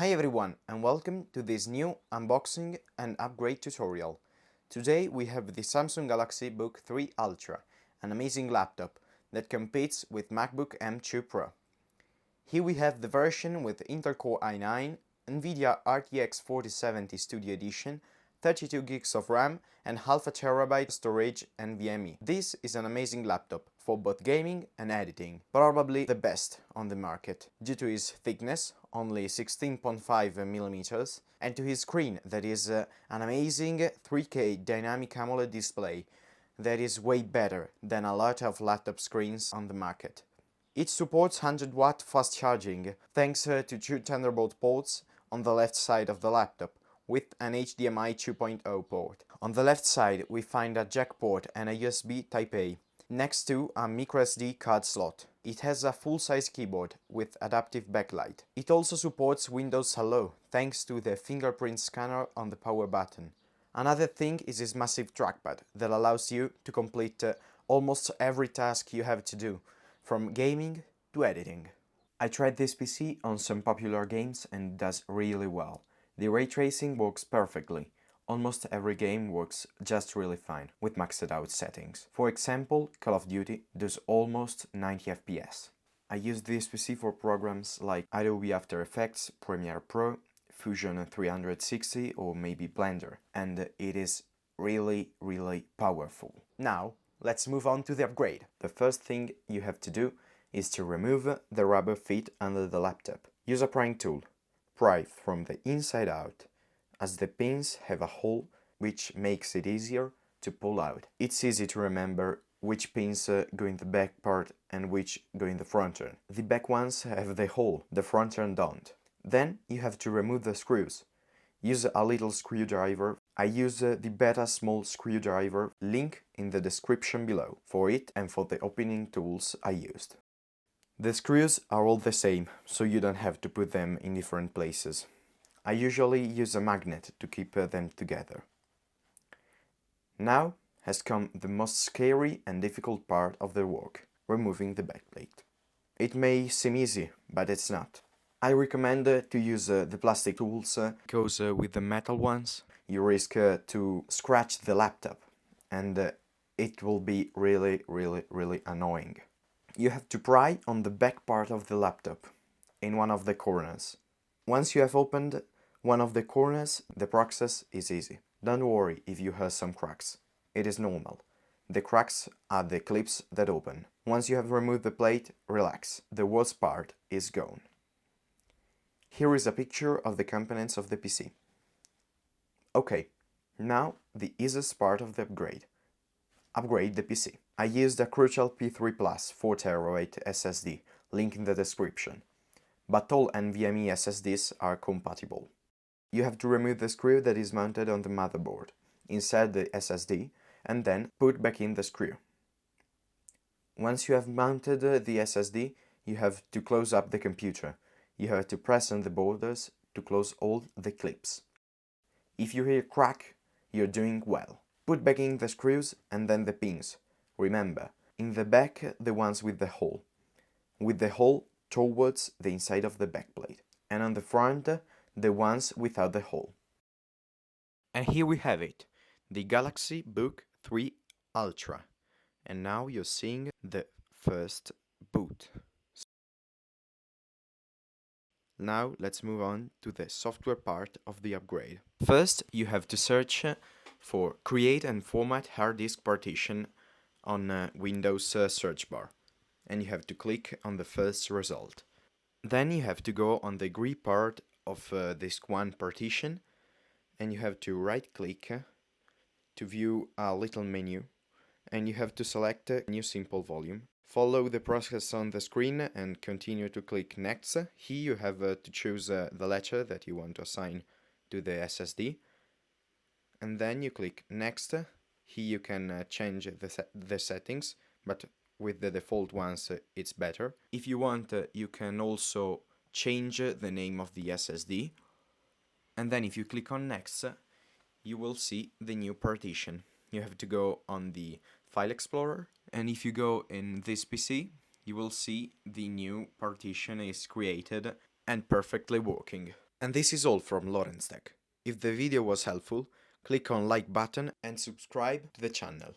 Hi everyone and welcome to this new unboxing and upgrade tutorial. Today we have the Samsung Galaxy Book 3 Ultra, an amazing laptop that competes with MacBook M2 Pro. Here we have the version with Intel Core i9, Nvidia RTX 4070 Studio Edition, 32 gigs of RAM and half a terabyte storage NVMe. This is an amazing laptop for both gaming and editing, probably the best on the market, due to its thickness, only 16.5mm, and to his screen that is an amazing 3K dynamic AMOLED display that is way better than a lot of laptop screens on the market. It supports 100-watt fast charging thanks to two Thunderbolt ports on the left side of the laptop, with an HDMI 2.0 port. On the left side we find a jack port and a USB Type-A, next to a microSD card slot. It has a full-size keyboard with adaptive backlight. It also supports Windows Hello thanks to the fingerprint scanner on the power button. Another thing is its massive trackpad that allows you to complete almost every task you have to do, from gaming to editing. I tried this PC on some popular games and it does really well. The ray tracing works perfectly. Almost every game works just really fine with maxed out settings. For example, Call of Duty does almost 90 FPS. I use this PC for programs like Adobe After Effects, Premiere Pro, Fusion 360 or maybe Blender, and it is really powerful. Now, let's move on to the upgrade. The first thing you have to do is to remove the rubber feet under the laptop. Use a prying tool. Pry from the inside out, as the pins have a hole which makes it easier to pull out. It's easy to remember which pins go in the back part and which go in the front turn. The back ones have the hole, the front turn don't. Then you have to remove the screws. Use a little screwdriver. I use the Beta small screwdriver, link in the description below, for it and for the opening tools I used. The screws are all the same, so you don't have to put them in different places. I usually use a magnet to keep them together. Now has come the most scary and difficult part of the work, removing the backplate. It may seem easy, but it's not. I recommend to use the plastic tools, because with the metal ones you risk to scratch the laptop, and it will be really annoying. You have to pry on the back part of the laptop, in one of the corners. Once you have opened one of the corners, the process is easy. Don't worry if you hear some cracks. It is normal. The cracks are the clips that open. Once you have removed the plate, relax. The worst part is gone. Here is a picture of the components of the PC. Okay, now the easiest part of the upgrade. Upgrade the PC. I used a Crucial P3 Plus 4TB SSD, link in the description, but all NVMe SSDs are compatible. You have to remove the screw that is mounted on the motherboard, insert the SSD, and then put back in the screw. Once you have mounted the SSD, you have to close up the computer. You have to press on the borders to close all the clips. If you hear crack, you're doing well. Put back in the screws and then the pins. Remember, in the back the ones with the hole towards the inside of the backplate, and on the front the ones without the hole. And here we have it, the Galaxy Book 3 Ultra. And now you're seeing the first boot. Now let's move on to the software part of the upgrade. First, you have to search for Create and Format Hard Disk Partition on Windows search bar, and you have to click on the first result. Then you have to go on the gray part of disk 1 partition, and you have to right click to view a little menu, and you have to select New Simple Volume. Follow the process on the screen and continue to click Next. Here you have to choose the letter that you want to assign to the SSD, and then you click Next. Here you can change the settings, but with the default ones it's better. If you want, you can also change the name of the SSD, and then if you click on Next, you will see the new partition. You have to go on the File Explorer, and if you go in this PC, you will see the new partition is created and perfectly working. And this is all from Lawrence Tech. If the video was helpful, click on like button and subscribe to the channel.